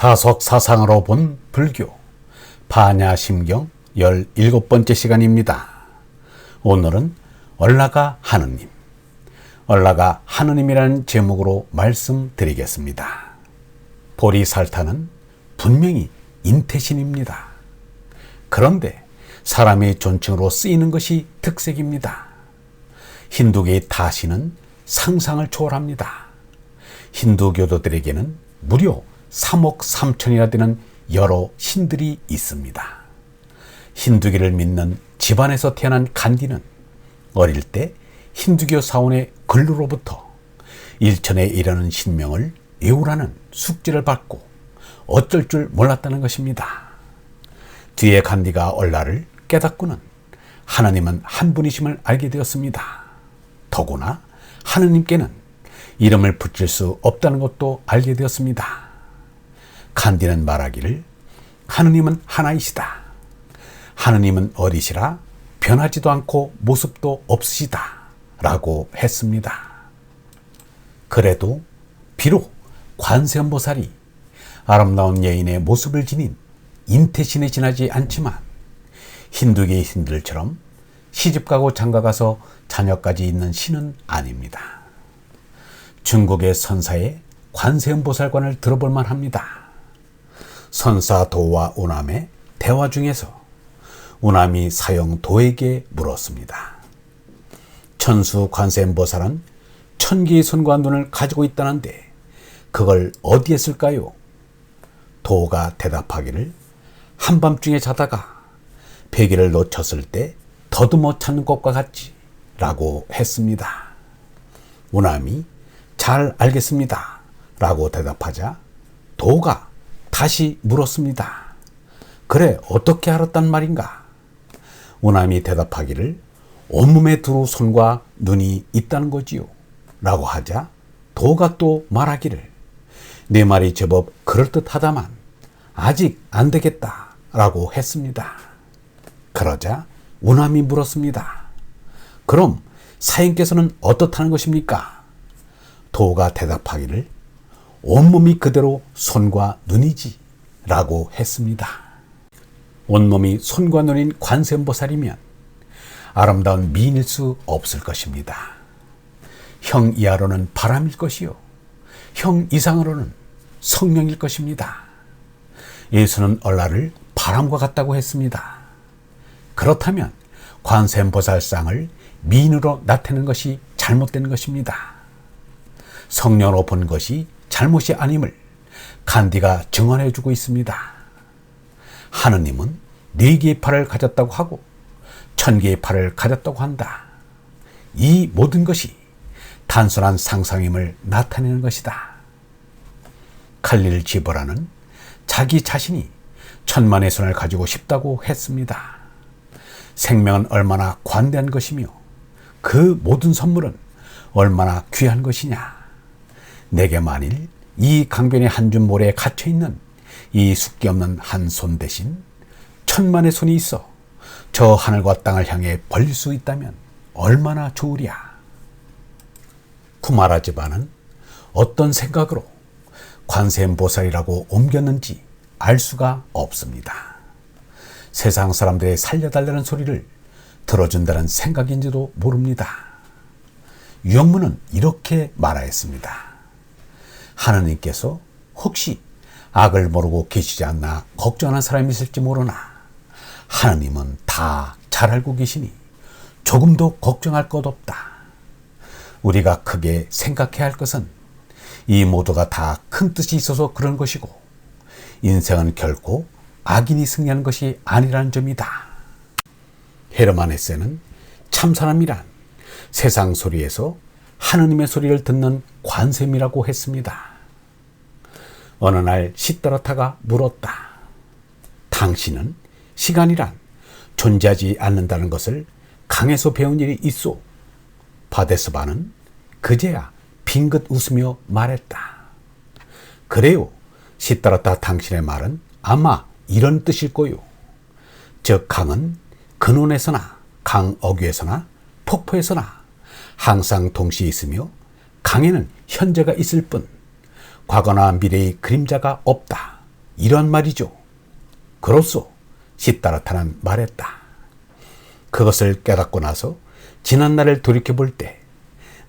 다속 사상으로 본 불교 반야심경 17번째 시간입니다. 오늘은 얼라가 하느님, 얼라가 하느님이라는 제목으로 말씀드리겠습니다. 보리살타는 분명히 인태신입니다. 그런데 사람의 존칭으로 쓰이는 것이 특색입니다. 힌두교의 다신은 상상을 초월합니다. 힌두교도들에게는 무려 3억 3천이나 되는 여러 신들이 있습니다. 힌두교를 믿는 집안에서 태어난 간디는 어릴 때 힌두교 사원의 근루로부터 일천에 이르는 신명을 외우라는 숙제를 받고 어쩔 줄 몰랐다는 것입니다. 뒤에 간디가 얼라를 깨닫고는 하나님은 한 분이심을 알게 되었습니다. 더구나 하느님께는 이름을 붙일 수 없다는 것도 알게 되었습니다. 간디는 말하기를 하느님은 하나이시다. 하느님은 어리시라 변하지도 않고 모습도 없으시다 라고 했습니다. 그래도 비록 관세음보살이 아름다운 여인의 모습을 지닌 인태신에 지나지 않지만 힌두교의 신들처럼 시집가고 장가가서 자녀까지 있는 신은 아닙니다. 중국의 선사의 관세음보살관을 들어볼 만합니다. 선사 도와 우남의 대화 중에서 우남이 사형 도에게 물었습니다. 천수 관세음보살은 1000개의 손과 눈을 가지고 있다는데 그걸 어디에 쓸까요? 도가 대답하기를 한밤중에 자다가 베개를 놓쳤을 때 더듬어 찾는 것과 같지 라고 했습니다. 우남이 잘 알겠습니다 라고 대답하자 도가 다시 물었습니다. 그래 어떻게 알았단 말인가? 우남이 대답하기를 온몸에 두루 손과 눈이 있다는 거지요 라고 하자 도가 또 말하기를 내 말이 제법 그럴듯하다만 아직 안 되겠다 라고 했습니다. 그러자 우남이 물었습니다. 그럼 사인께서는 어떻다는 것입니까? 도가 대답하기를 온몸이 그대로 손과 눈이지 라고 했습니다. 온몸이 손과 눈인 관세음보살이면 아름다운 미인일 수 없을 것입니다. 형 이하로는 바람일 것이요 형 이상으로는 성령일 것입니다. 예수는 얼라를 바람과 같다고 했습니다. 그렇다면 관세음보살상을 미인으로 나타내는 것이 잘못된 것입니다. 성령으로 본 것이 잘못이 아님을 간디가 증언해 주고 있습니다. 하느님은 4개의 팔을 가졌다고 하고 1000개의 팔을 가졌다고 한다. 이 모든 것이 단순한 상상임을 나타내는 것이다. 칼릴 지브라는 자기 자신이 1000만의 손을 가지고 싶다고 했습니다. 생명은 얼마나 관대한 것이며 그 모든 선물은 얼마나 귀한 것이냐. 내게 만일 이 강변의 한 줌 모래에 갇혀있는 이 숫기 없는 한 손 대신 1000만의 손이 있어 저 하늘과 땅을 향해 벌릴 수 있다면 얼마나 좋으랴. 쿠마라지바는 어떤 생각으로 관세음보살이라고 옮겼는지 알 수가 없습니다. 세상 사람들의 살려달라는 소리를 들어준다는 생각인지도 모릅니다. 유영문은 이렇게 말하였습니다. 하느님께서 혹시 악을 모르고 계시지 않나 걱정하는 사람이 있을지 모르나 하느님은 다 잘 알고 계시니 조금도 걱정할 것 없다. 우리가 크게 생각해야 할 것은 이 모두가 다 큰 뜻이 있어서 그런 것이고 인생은 결코 악인이 승리하는 것이 아니라는 점이다. 헤르만 헤세는 참 사람이란 세상 소리에서 하느님의 소리를 듣는 관세음이라고 했습니다. 어느 날 시드다라타가 물었다. 당신은 시간이란 존재하지 않는다는 것을 강에서 배운 일이 있소? 바데스바는 그제야 빙긋 웃으며 말했다. 그래요. 시드다라타 당신의 말은 아마 이런 뜻일 거요. 즉 강은 근원에서나 강 어귀에서나 폭포에서나 항상 동시에 있으며 강에는 현재가 있을 뿐 과거나 미래의 그림자가 없다 이러한 말이죠. 그로써 시다라타는 말했다. 그것을 깨닫고 나서 지난 날을 돌이켜볼 때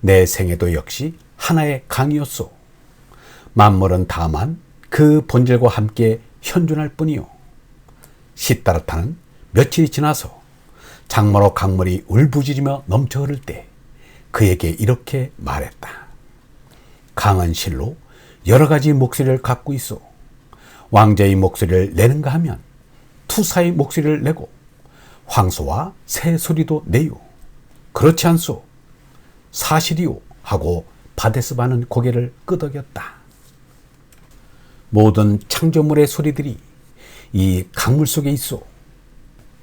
내 생애도 역시 하나의 강이었소. 만물은 다만 그 본질과 함께 현존할 뿐이요. 시다라타는 며칠이 지나서 장마로 강물이 울부짖으며 넘쳐 흐를 때 그에게 이렇게 말했다. 강은 실로 여러 가지 목소리를 갖고 있어. 왕자의 목소리를 내는가 하면 투사의 목소리를 내고 황소와 새 소리도 내요. 그렇지 않소? 사실이요 하고 바데스바는 고개를 끄덕였다. 모든 창조물의 소리들이 이 강물 속에 있어.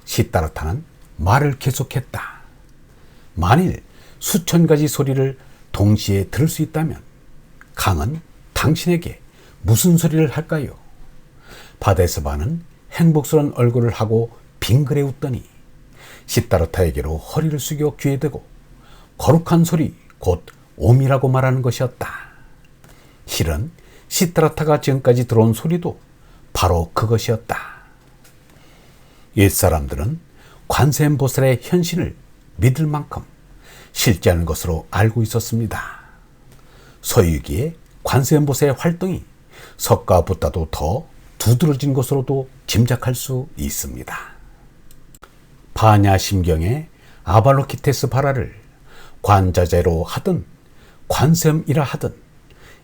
시다라타는 말을 계속했다. 만일 수천 가지 소리를 동시에 들을 수 있다면 강은 당신에게 무슨 소리를 할까요? 바데스바는 행복스러운 얼굴을 하고 빙그레 웃더니 시다라타에게로 허리를 숙여 귀에 대고 거룩한 소리, 곧 옴이라고 말하는 것이었다. 실은 시다라타가 지금까지 들어온 소리도 바로 그것이었다. 옛사람들은 관세음보살의 현신을 믿을 만큼 실제하는 것으로 알고 있었습니다. 서유기에 관세음보살의 활동이 석가보다도 더 두드러진 것으로도 짐작할 수 있습니다. 바냐심경의 아발로키테스바라를 관자재로 하든 관세음이라 하든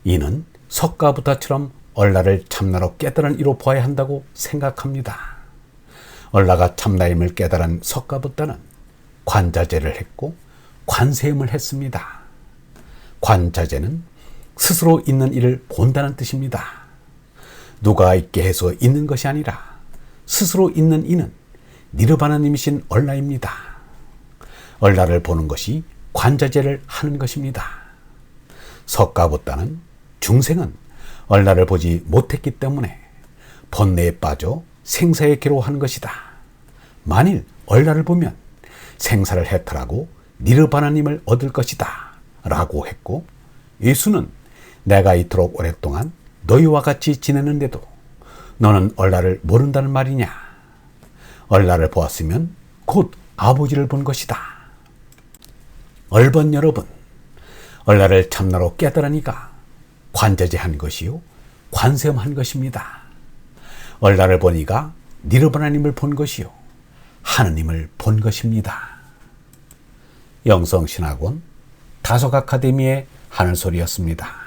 이는 석가부다처럼 얼라를 참나로 깨달은 이로 보아야 한다고 생각합니다. 얼라가 참나임을 깨달은 석가부다는 관자재를 했고 관세음을 했습니다. 관자재는 스스로 있는 일을 본다는 뜻입니다. 누가 있게 해서 있는 것이 아니라 스스로 있는 이는 니르바나님이신 얼라입니다. 얼라를 보는 것이 관자재를 하는 것입니다. 석가부다는 중생은 얼라를 보지 못했기 때문에 번뇌에 빠져 생사에 괴로워하는 것이다. 만일 얼라를 보면 생사를 해탈하고 니르바나님을 얻을 것이다 라고 했고, 예수는 내가 이토록 오랫동안 너희와 같이 지내는데도 너는 얼라를 모른다는 말이냐? 얼라를 보았으면 곧 아버지를 본 것이다. 얼번 여러분, 얼라를 참나로 깨달으니까 관자재한 것이요 관세음한 것입니다. 얼라를 보니까 니르바나님을 본 것이요 하느님을 본 것입니다. 영성신학원 다속아카데미의 하늘소리였습니다.